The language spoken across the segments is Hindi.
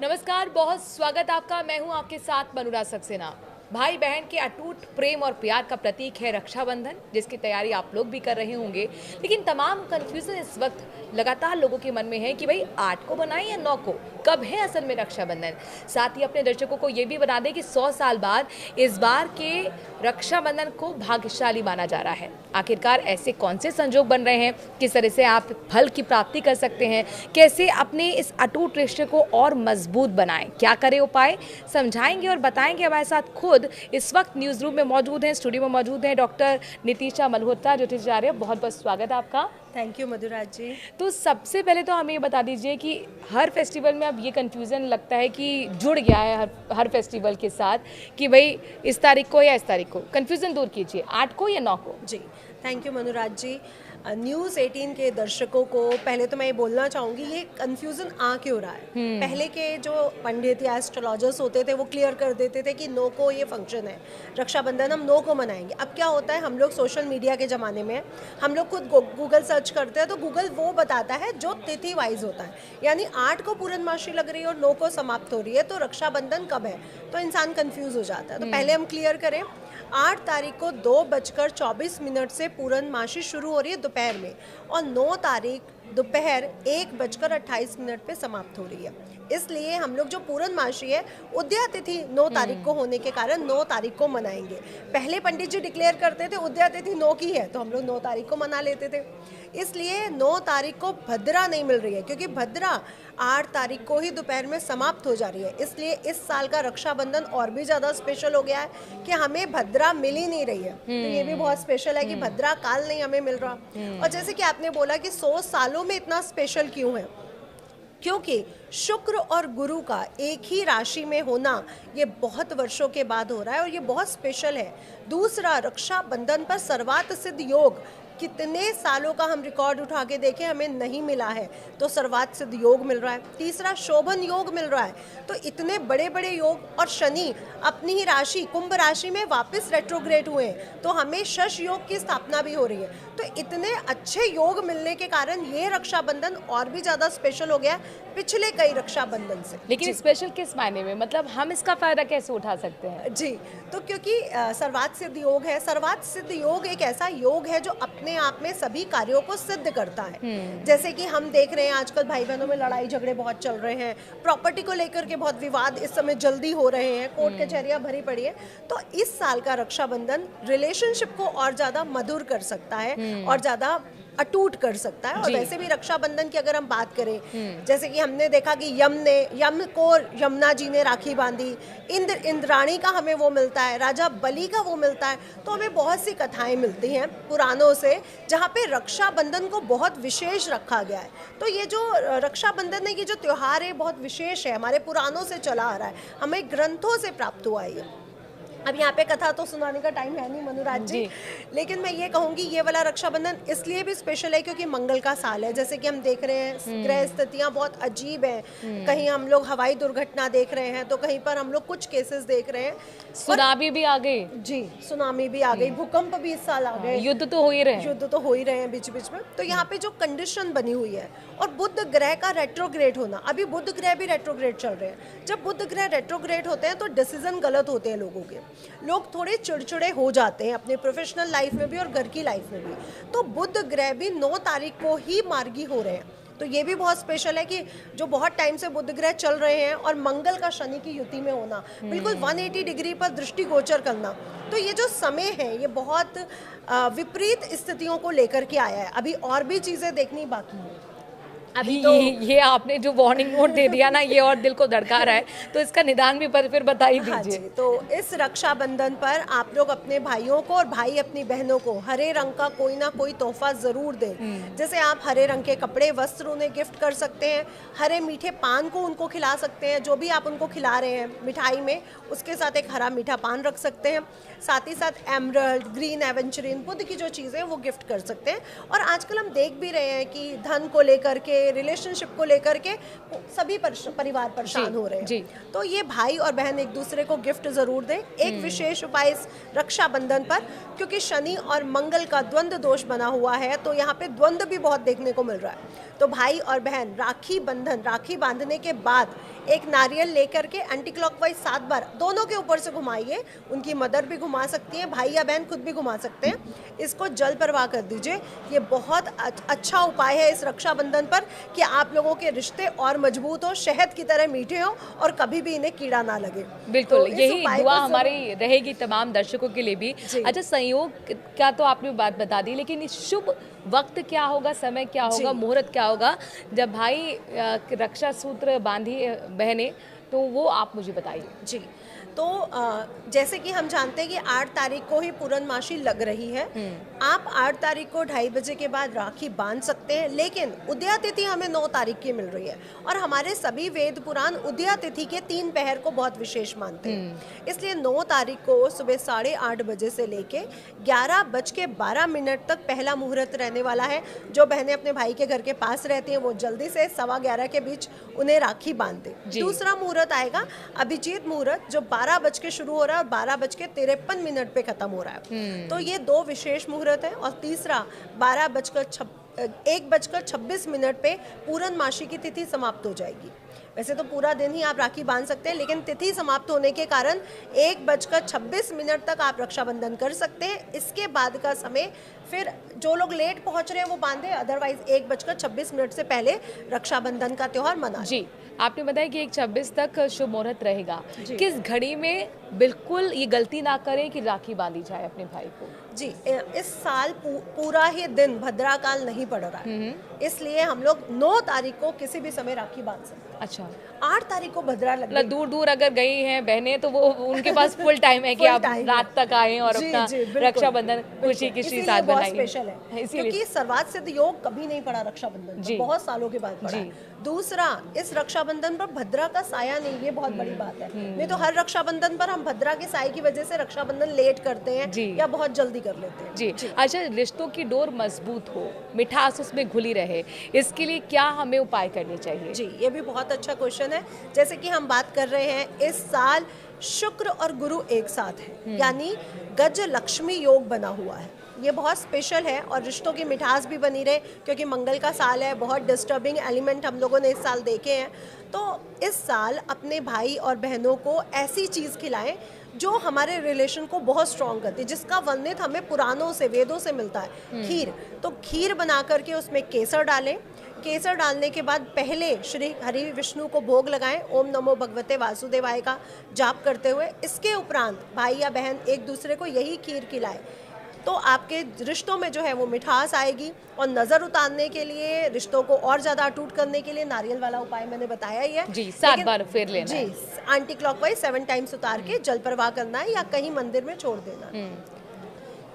नमस्कार, बहुत स्वागत आपका। मैं हूं आपके साथ मनुरा सक्सेना। भाई बहन के अटूट प्रेम और प्यार का प्रतीक है रक्षाबंधन, जिसकी तैयारी आप लोग भी कर रहे होंगे। लेकिन तमाम कंफ्यूजन इस वक्त लगातार लोगों के मन में है कि भाई 8 को बनाएं या 9 को, कब है असल में रक्षाबंधन। साथ ही अपने दर्शकों को ये भी बता दें कि 100 साल बाद इस बार के रक्षाबंधन को भाग्यशाली माना जा रहा है। आखिरकार ऐसे कौन से संजोग बन रहे हैं, किस तरह से आप फल की प्राप्ति कर सकते हैं, कैसे अपने इस अटूट रिश्ते को और मजबूत बनाएं, क्या करें उपाय, समझाएंगे और बताएंगे। हमारे साथ खुद इस वक्त न्यूज़ रूम में मौजूद हैं, स्टूडियो में मौजूद हैं डॉक्टर नितिशा मल्होत्रा ज्योतिषाचार्य। बहुत बहुत स्वागत है आपका। थैंक यू मधुराज जी। तो सबसे पहले तो हमें ये बता दीजिए कि हर फेस्टिवल में अब ये कन्फ्यूज़न लगता है कि जुड़ गया है हर फेस्टिवल के साथ कि भाई इस तारीख को या इस तारीख को। कन्फ्यूज़न दूर कीजिए, 8 को या 9 को। जी thank you Manuraj ji. News 18 के दर्शकों को पहले तो मैं ये बोलना चाहूँगी, ये कन्फ्यूज़न आ क्यों रहा है। पहले के जो पंडित या एस्ट्रोलॉजर्स होते थे वो क्लियर कर देते थे कि 9 को ये फंक्शन है, रक्षाबंधन हम 9 को मनाएंगे। अब क्या होता है, हम लोग सोशल मीडिया के ज़माने में हम लोग खुद गूगल सर्च करते हैं तो गूगल वो बताता है जो तिथि वाइज होता है। यानी 8 को पूर्णमासी लग रही है और 9 को समाप्त हो रही है, तो रक्षाबंधन कब है, तो इंसान कन्फ्यूज़ हो जाता है। तो पहले हम क्लियर करें, 8 तारीख को 2:24 से पूर्णमासी शुरू हो रही है दोपहर में, और 9 तारीख दोपहर 1:28 पे समाप्त हो रही है। इसलिए हम लोग जो पूर्णमासी है, उदया तिथि 9 तारीख को होने के कारण 9 तारीख को मनाएंगे। पहले पंडित जी डिक्लेयर करते थे उदया तिथि 9 की है, तो हम लोग 9 तारीख को मना लेते थे। इसलिए 9 तारीख को भद्रा नहीं मिल रही है, क्योंकि भद्रा 8 तारीख को ही दोपहर में समाप्त हो जा रही है। इसलिए इस साल का रक्षाबंधन और भी ज़्यादा स्पेशल हो गया है कि हमें भद्रा मिल ही नहीं रही है। तो ये भी बहुत स्पेशल है कि भद्रा काल नहीं हमें मिल रहा। और जैसे कि आपने बोला कि 100 सालों में इतना स्पेशल क्यों है, क्योंकि शुक्र और गुरु का एक ही राशि में होना ये बहुत वर्षों के बाद हो रहा है और ये बहुत स्पेशल है। दूसरा, रक्षाबंधन पर सर्वार्थ सिद्ध योग कितने सालों का हम रिकॉर्ड उठा के देखें, हमें नहीं मिला है, तो सर्वार्थ सिद्ध योग मिल रहा है। तीसरा, शोभन योग मिल रहा है। तो इतने बड़े बड़े योग, और शनि अपनी ही राशि कुंभ राशि में वापस रेट्रोग्रेड हुए हैं, तो हमें शश योग की स्थापना भी हो रही है। तो इतने अच्छे योग मिलने के कारण ये रक्षाबंधन और भी ज़्यादा स्पेशल हो गया पिछले कई रक्षाबंधन से। लेकिन स्पेशल किस मायने में, मतलब हम इसका फायदा कैसे उठा सकते हैं? जी, तो क्योंकि सर्वार्थ सिद्ध योग है। सर्वार्थ सिद्ध योग एक ऐसा योग है जो अपने आप में सभी कार्यों को सिद्ध करता है। जैसे कि हम देख रहे हैं आजकल भाई बहनों में लड़ाई झगड़े बहुत चल रहे हैं, प्रॉपर्टी को लेकर के बहुत विवाद इस समय जल्दी हो रहे हैं, कोर्ट कचहरियां भरी पड़ी है। तो इस साल का रक्षाबंधन रिलेशनशिप को और ज़्यादा मधुर कर सकता है और ज़्यादा अटूट कर सकता है। और वैसे भी रक्षाबंधन की अगर हम बात करें, जैसे कि हमने देखा कि यम को यमुना जी ने राखी बांधी, इंद्राणी का हमें वो मिलता है, राजा बलि का वो मिलता है। तो हमें बहुत सी कथाएं मिलती हैं पुराणों से जहाँ पे रक्षाबंधन को बहुत विशेष रखा गया है। तो ये जो रक्षाबंधन है, ये जो त्योहार है बहुत विशेष है, हमारे पुराणों से चला आ रहा है, हमें ग्रंथों से प्राप्त हुआ है ये। अब यहाँ पे कथा तो सुनाने का टाइम है नहीं मनुराज जी, लेकिन मैं ये कहूँगी ये वाला रक्षाबंधन इसलिए भी स्पेशल है क्योंकि मंगल का साल है। जैसे कि हम देख रहे हैं ग्रह स्थितियाँ बहुत अजीब हैं, कहीं हम लोग हवाई दुर्घटना देख रहे हैं, तो कहीं पर हम लोग कुछ केसेस देख रहे हैं, सुनामी भी आ गई। जी, सुनामी भी आ गई, भूकंप भी इस साल आ गए, युद्ध तो हो ही रहे हैं, युद्ध तो हो ही रहे हैं बीच बीच में। तो यहाँ पे जो कंडीशन बनी हुई है, और बुध ग्रह का रेट्रोग्रेड होना, अभी बुध ग्रह भी रेट्रोग्रेड चल रहे हैं। जब बुध ग्रह रेट्रोग्रेड होते हैं तो डिसीजन गलत होते हैं लोगों के, लोग थोड़े चिड़चिड़े हो जाते हैं अपने प्रोफेशनल लाइफ में भी और घर की लाइफ में भी। तो बुध ग्रह भी 9 तारीख को ही मार्गी हो रहे हैं। तो ये भी बहुत स्पेशल है कि जो बहुत टाइम से बुध ग्रह चल रहे हैं और मंगल का शनि की युति में होना, बिल्कुल 180 डिग्री पर दृष्टि गोचर करना, तो ये जो समय है ये बहुत विपरीत स्थितियों को लेकर के आया है। अभी और भी चीज़ें देखनी बाकी है। अभी तो ये आपने जो वार्निंग नोट दे दिया ना, ये और दिल को धड़का रहा है, तो इसका निदान भी फिर बता ही दीजिए। हाँ जी, तो इस रक्षाबंधन पर आप लोग अपने भाइयों को और भाई अपनी बहनों को हरे रंग का कोई ना कोई तोहफा जरूर दें। जैसे आप हरे रंग के कपड़े, वस्त्र उन्हें गिफ्ट कर सकते हैं, हरे मीठे पान को उनको खिला सकते हैं, जो भी आप उनको खिला रहे हैं मिठाई में उसके साथ एक हरा मीठा पान रख सकते हैं। साथ ही साथ एमरल्ड, ग्रीन एवेंचुरिन, बुध की जो चीज़ें वो गिफ्ट कर सकते हैं। और आजकल हम देख भी रहे हैं कि धन को लेकर के के रिलेशनशिप को लेकर के सभी परिवार परेशान हो रहे जी। हैं। तो ये भाई और बहन एक दूसरे को गिफ्ट जरूर दें। एक विशेष उपाय इस रक्षाबंधन पर, क्योंकि शनि और मंगल का द्वंद्व दोष बना हुआ है, तो यहाँ पे द्वंद्व भी बहुत देखने को मिल रहा है। तो भाई और बहन राखी बांधने के बाद एक नारियल लेकर के एंटी क्लॉकवाइज 7 बार दोनों के ऊपर से घुमाइए। उनकी मदर भी घुमा सकती है, भाई या बहन खुद भी घुमा सकते हैं। इसको जल प्रवाह कर दीजिए। ये बहुत अच्छा उपाय है इस रक्षाबंधन पर कि आप लोगों के रिश्ते और मजबूत हो, शहद की तरह मीठे हो और कभी भी इन्हें कीड़ा ना लगे। बिल्कुल, तो इस यही उपाय दुआ को हमारी रहेगी तमाम दर्शकों के लिए भी। जी। अच्छा, संयोग का तो आपने बात बता दी, लेकिन इस शुभ वक्त क्या होगा, समय क्या होगा, जी। मुहूर्त क्या होगा जब भाई रक्षा सूत्र बांधी बहने, तो वो आप मुझे बताइए। जी, तो जैसे कि हम जानते हैं कि 8 तारीख को ही पूर्णमासी लग रही है। आप 8 तारीख को 2:30 बजे के बाद राखी बांध सकते हैं, लेकिन उदया तिथि हमें 9 तारीख की मिल रही है और हमारे सभी वेद पुराण उदया तिथि के 3 पहर को बहुत विशेष मानते हैं। इसलिए 9 तारीख को सुबह 8:30 बजे से लेके 11:12 तक पहला मुहूर्त रहने वाला है। जो बहनें अपने भाई के घर के पास रहती हैं वो जल्दी से 11:15 के बीच उन्हें राखी बांध दें। दूसरा मुहूर्त आएगा अभिजीत मुहूर्त, जो 12 बज के शुरू हो रहा है और 12:53 पे खत्म हो रहा है। तो ये 2 विशेष मुहूर्त है। और तीसरा 1:26 पे पूर्णमासी की तिथि समाप्त हो जाएगी। वैसे तो पूरा दिन ही आप राखी बांध सकते हैं, लेकिन तिथि समाप्त होने के कारण 1:26 तक आप रक्षाबंधन कर सकते हैं। इसके बाद का समय फिर जो लोग लेट पहुंच रहे हैं वो बांधे, अदरवाइज 1:26 से पहले रक्षाबंधन का त्योहार मना। जी, आपने बताया कि 1:26 तक शुभ मुहूर्त रहेगा। किस घड़ी में बिल्कुल ये गलती ना करें कि राखी बांधी जाए अपने भाई को? जी, इस साल पूरा ही दिन भद्रा काल नहीं पड़ रहा है, इसलिए हम लोग 9 तारीख को किसी भी समय राखी बांध सकते हैं। अच्छा, 8 तारीख को भद्रा लग मतलब दूर दूर अगर गई हैं बहनें तो वो उनके पास फुल टाइम है कि आप रात तक आए और अपना रक्षाबंधन खुशी के साथ बनाइए। स्पेशल है क्योंकि सर्वात सिद्ध योग कभी नहीं पड़ा रक्षाबंधन पर, बहुत सालों के बाद पड़ा है। दूसरा, इस रक्षाबंधन पर भद्रा का साया नहीं, ये बहुत बड़ी बात है। नहीं तो हर रक्षाबंधन पर हम भद्रा के साये की वजह से रक्षाबंधन लेट करते हैं या बहुत जल्दी कर लेते हैं। जी। अच्छा, रिश्तों की डोर मजबूत हो, मिठास उसमें घुली रहे, इसके लिए क्या हमें उपाय करने चाहिए? जी, ये भी बहुत अच्छा क्वेश्चन है। जैसे कि हम बात कर रहे हैं, इस साल शुक्र और गुरु एक साथ है, यानी गज लक्ष्मी योग बना हुआ है। ये बहुत स्पेशल है और रिश्तों की मिठास भी बनी रहे, क्योंकि मंगल का साल है। बहुत डिस्टर्बिंग एलिमेंट हम लोगों ने इस साल देखे हैं। तो इस साल अपने भाई और बहनों को ऐसी चीज़ खिलाएं जो हमारे रिलेशन को बहुत स्ट्रॉन्ग करती है, जिसका वर्णित हमें पुराणों से, वेदों से मिलता है। खीर, तो खीर बना करके उसमें केसर डालें। केसर डालने के बाद पहले श्री हरि विष्णु को भोग लगाएं, ओम नमो भगवते वासुदेवाय का जाप करते हुए। इसके उपरांत भाई या बहन एक दूसरे को यही खीर खिलाए, तो आपके रिश्तों में जो है वो मिठास आएगी। और नज़र उतारने के लिए, रिश्तों को और ज़्यादा अटूट करने के लिए नारियल वाला उपाय मैंने बताया ही है। जी, 7 बार फेर लेना है। जी, एंटी क्लॉकवाइज 7 टाइम्स उतार के जल प्रवाह करना है या कहीं मंदिर में छोड़ देना है।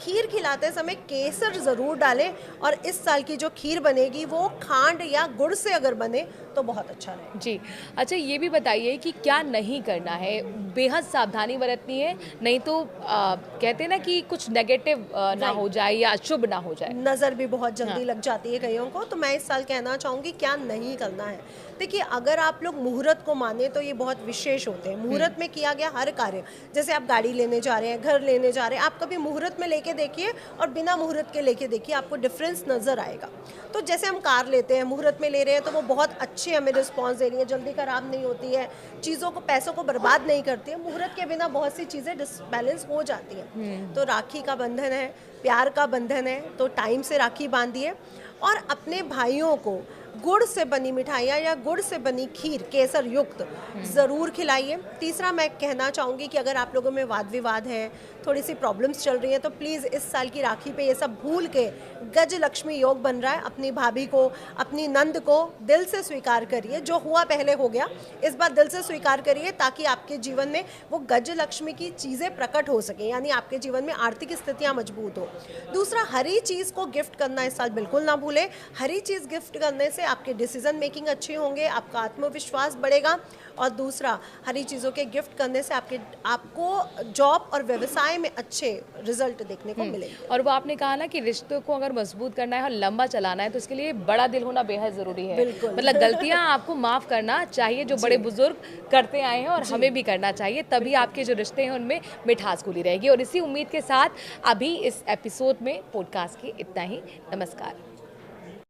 खीर खिलाते समय केसर ज़रूर डालें, और इस साल की जो खीर बनेगी वो खांड या गुड़ से अगर बने तो बहुत अच्छा रहे। जी। अच्छा, ये भी बताइए कि क्या नहीं करना है, बेहद सावधानी बरतनी है, नहीं तो कहते हैं ना कि कुछ नेगेटिव ना हो जाए या अशुभ ना हो जाए। नज़र भी बहुत जल्दी लग जाती है कईयों को। तो मैं इस साल कहना चाहूँगी क्या नहीं करना है। देखिए, अगर आप लोग मुहूर्त को माने तो ये बहुत विशेष होते हैं। मुहूर्त में किया गया हर कार्य, जैसे आप गाड़ी लेने जा रहे हैं, घर लेने जा रहे हैं, आप कभी मुहूर्त में लेके देखिए और बिना मुहूर्त के लेके देखिए, आपको डिफरेंस नज़र आएगा। तो जैसे हम कार लेते हैं, मुहूर्त में ले रहे हैं तो वो बहुत अच्छे हमें रिस्पॉन्स दे रही है, जल्दी खराब नहीं होती है, चीज़ों को, पैसों को बर्बाद नहीं करती है। मुहूर्त के बिना बहुत सी चीज़ें डिसबैलेंस हो जाती हैं। तो राखी का बंधन है, प्यार का बंधन है, तो टाइम से राखी बांधिए और अपने भाइयों को गुड़ से बनी मिठाइयाँ या गुड़ से बनी खीर केसर युक्त ज़रूर खिलाइए। तीसरा, मैं कहना चाहूँगी कि अगर आप लोगों में वाद विवाद है, थोड़ी सी प्रॉब्लम्स चल रही हैं, तो प्लीज़ इस साल की राखी पे ये सब भूल के, गज लक्ष्मी योग बन रहा है, अपनी भाभी को, अपनी नंद को दिल से स्वीकार करिए। जो हुआ पहले हो गया, इस बार दिल से स्वीकार करिए, ताकि आपके जीवन में वो गज लक्ष्मी की चीज़ें प्रकट हो सकें, यानी आपके जीवन में आर्थिक स्थितियाँ मजबूत हो। दूसरा, हरी चीज़ को गिफ्ट करना इस साल बिल्कुल ना भूलें। हरी चीज़ गिफ्ट करने से से आपके डिसीजन मेकिंग अच्छे होंगे, आपका आत्मविश्वास बढ़ेगा, और दूसरा हरी चीज़ों के गिफ्ट करने से आपको जॉब और व्यवसाय में अच्छे रिजल्ट देखने को मिलेंगे। और वो आपने कहा ना कि रिश्तों को अगर मजबूत करना है और लंबा चलाना है तो इसके लिए बड़ा दिल होना बेहद ज़रूरी है। बिल्कुल। मतलब गलतियां आपको माफ़ करना चाहिए, जो बड़े बुजुर्ग करते आए हैं और हमें भी करना चाहिए, तभी आपके जो रिश्ते हैं उनमें मिठास घुली रहेगी। और इसी उम्मीद के साथ अभी इस एपिसोड में पॉडकास्ट के इतना ही। नमस्कार।